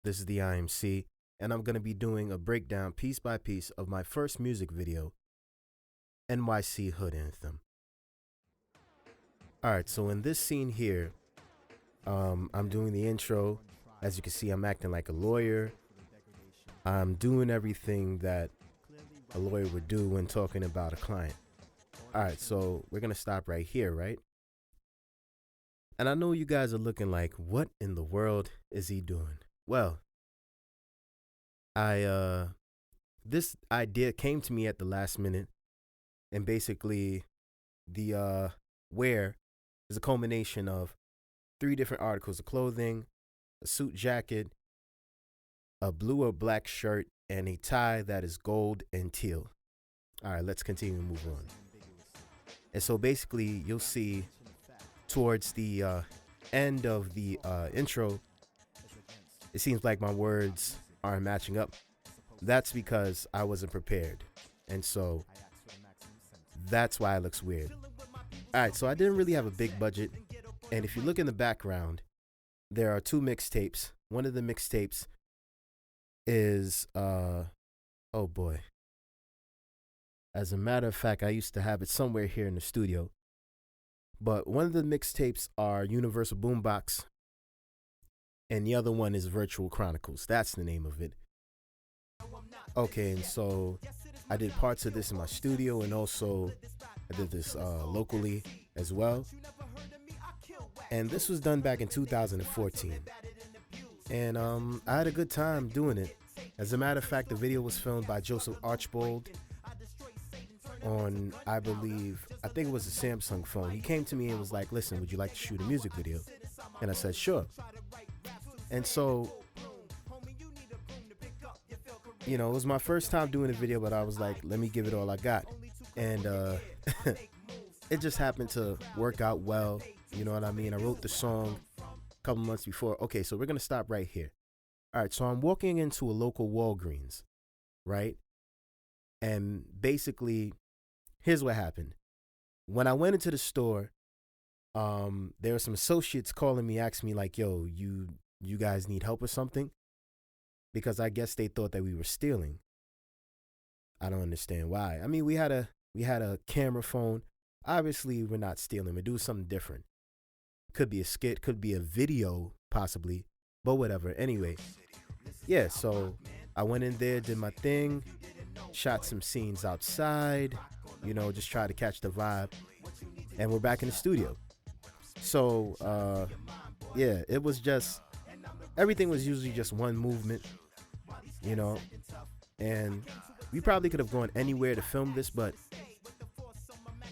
This is the IMC, and I'm going to be doing a breakdown piece by piece of my first music video, NYC Hood Anthem. Alright, so in this scene here, I'm doing the intro. As you can see, I'm acting like a lawyer. I'm doing everything that a lawyer would do when talking about a client. Alright, so we're going to stop right here, right? And I know you guys are looking like, what in the world is he doing? Well, this idea came to me at the last minute, and basically the wear is a culmination of 3 different articles of clothing, a suit jacket, a blue or black shirt, and a tie that is gold and teal. All right, let's continue to move on. And so basically you'll see towards the end of the intro, it seems like my words aren't matching up. That's because I wasn't prepared. And so that's why it looks weird. All right, so I didn't really have a big budget. And if you look in the background, there are 2 mixtapes. One of the mixtapes is, oh boy. As a matter of fact, I used to have it somewhere here in the studio. But one of the mixtapes are Universal Boombox, and the other one is Virtual Chronicles. That's the name of it. Okay, and so I did parts of this in my studio, and also I did this locally as well. And this was done back in 2014. And I had a good time doing it. As a matter of fact, the video was filmed by Joseph Archbold on, I think it was a Samsung phone. He came to me and was like, listen, would you like to shoot a music video? And I said, sure. And so, you know, it was my first time doing a video, but I was like, let me give it all I got. And it just happened to work out well. You know what I mean? I wrote the song a couple months before. Okay, so we're going to stop right here. All right, so I'm walking into a local Walgreens, right? And basically, here's what happened. When I went into the store, there were some associates calling me, asking me like, yo, you guys need help with something? Because I guess they thought that we were stealing. I don't understand why. I mean, we had a camera phone. Obviously, we're not stealing. We're doing something different. Could be a skit, could be a video, possibly, but whatever. Anyway, yeah, so I went in there, did my thing, shot some scenes outside, you know, just try to catch the vibe, and we're back in the studio. So, yeah, it was just, everything was usually just one movement, you know, and we probably could have gone anywhere to film this, but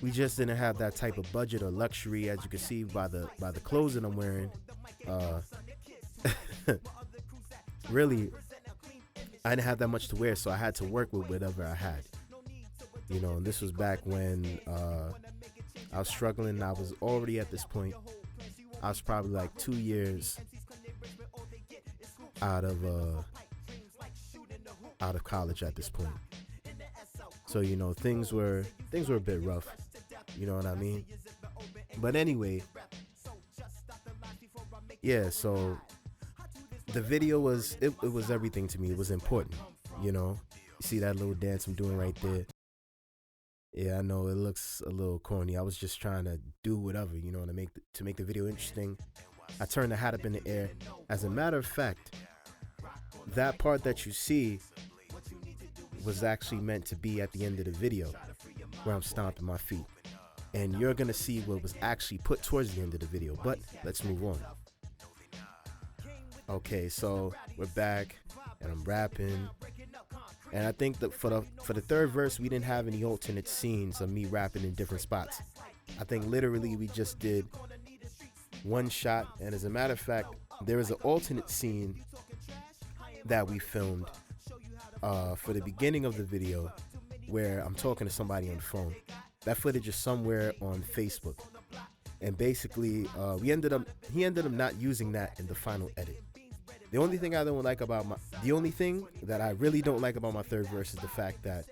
we just didn't have that type of budget or luxury, as you can see by the clothes that I'm wearing. Really, I didn't have that much to wear, so I had to work with whatever I had. You know, and this was back when I was struggling. I was already at this point. I was probably like 2 years out of college at this point. So, you know, things were a bit rough. You know what I mean? But anyway, yeah, so the video was, it was everything to me. It was important, you know? You see that little dance I'm doing right there? Yeah, I know it looks a little corny. I was just trying to do whatever, you know, to make the video interesting. I turned the hat up in the air. As a matter of fact, that part that you see was actually meant to be at the end of the video, where I'm stomping my feet. And you're gonna see what was actually put towards the end of the video, but let's move on. Okay, so we're back, and I'm rapping. And I think that for the third verse, we didn't have any alternate scenes of me rapping in different spots. I think literally we just did one shot. And as a matter of fact, there is an alternate scene that we filmed for the beginning of the video, where I'm talking to somebody on the phone. That footage is somewhere on Facebook, and basically he ended up not using that in the final edit. The only thing that I really don't like about my third verse is the fact that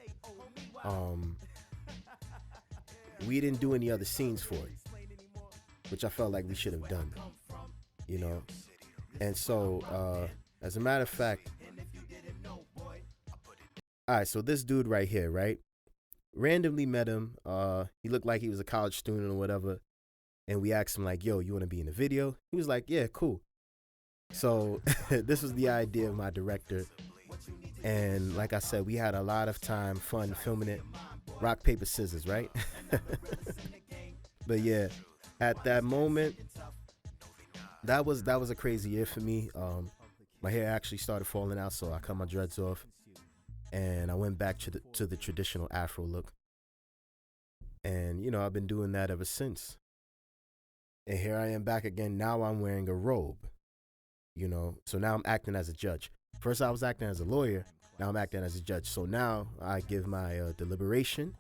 we didn't do any other scenes for it, which I felt like we should have done, you know. And so As a matter of fact, all right, so this dude right here, right? Randomly met him. He looked like he was a college student or whatever. And we asked him like, yo, you want to be in the video? He was like, yeah, cool. So this was the idea of my director. And like I said, we had a lot of time, fun filming it. Rock, paper, scissors, right? But yeah, at that moment, that was a crazy year for me. My hair actually started falling out, so I cut my dreads off. And I went back to the traditional Afro look. And, you know, I've been doing that ever since. And here I am back again. Now I'm wearing a robe, you know. So now I'm acting as a judge. First I was acting as a lawyer. Now I'm acting as a judge. So now I give my deliberation,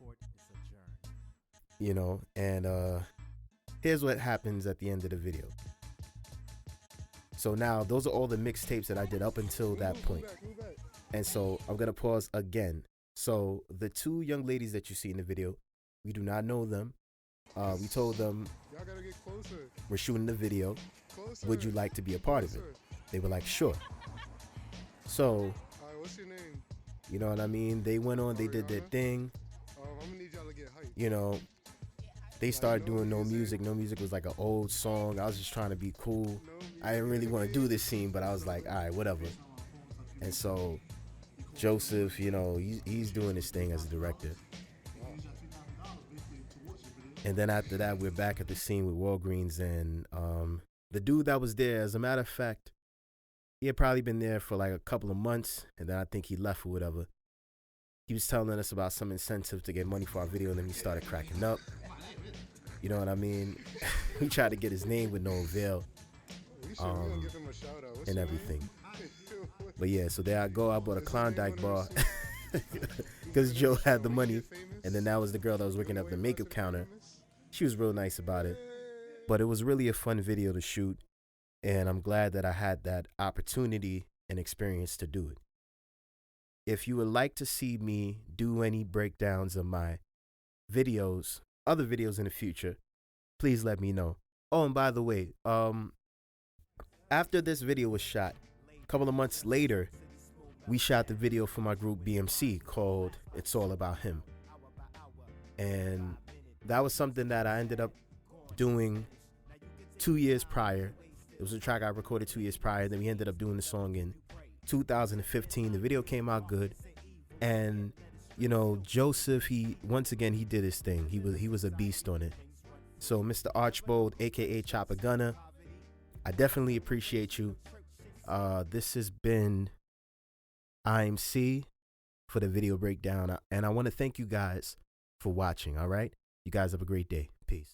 you know. And here's what happens at the end of the video. So now those are all the mixtapes that I did up until that point. And so I'm going to pause again. So the two young ladies that you see in the video, we do not know them. We told them, we're shooting the video. Would you like to be a part of it? They were like, sure. So, what's your name? You know what I mean? They went on, they did their thing. I'm gonna need y'all to get hyped. You know, they started doing No Music. No Music was like an old song. I was just trying to be cool. I didn't really want to do this scene, but I was like, all right, whatever. And so Joseph, you know, he's doing his thing as a director. And then after that, we're back at the scene with Walgreens, and the dude that was there, as a matter of fact, he had probably been there for like a couple of months, and then I think he left or whatever. He was telling us about some incentive to get money for our video, and then he started cracking up. You know what I mean? We tried to get his name with no avail, and everything. But yeah, so there I go. I bought a Klondike bar because Joe had the money, and then that was the girl that was working at the makeup counter. She was real nice about it. But it was really a fun video to shoot, and I'm glad that I had that opportunity and experience to do it. If you would like to see me do any breakdowns of my videos, other videos in the future, please let me know. Oh, and by the way, after this video was shot, a couple of months later, we shot the video for my group BMC called It's All About Him. And that was something that I ended up doing 2 years prior. It was a track I recorded 2 years prior. Then we ended up doing the song in 2015. The video came out good. And, you know, Joseph, he did his thing. He was a beast on it. So Mr. Archbold, aka Choppa Gunna, I definitely appreciate you. This has been IMC for the video breakdown. And I want to thank you guys for watching, all right? You guys have a great day.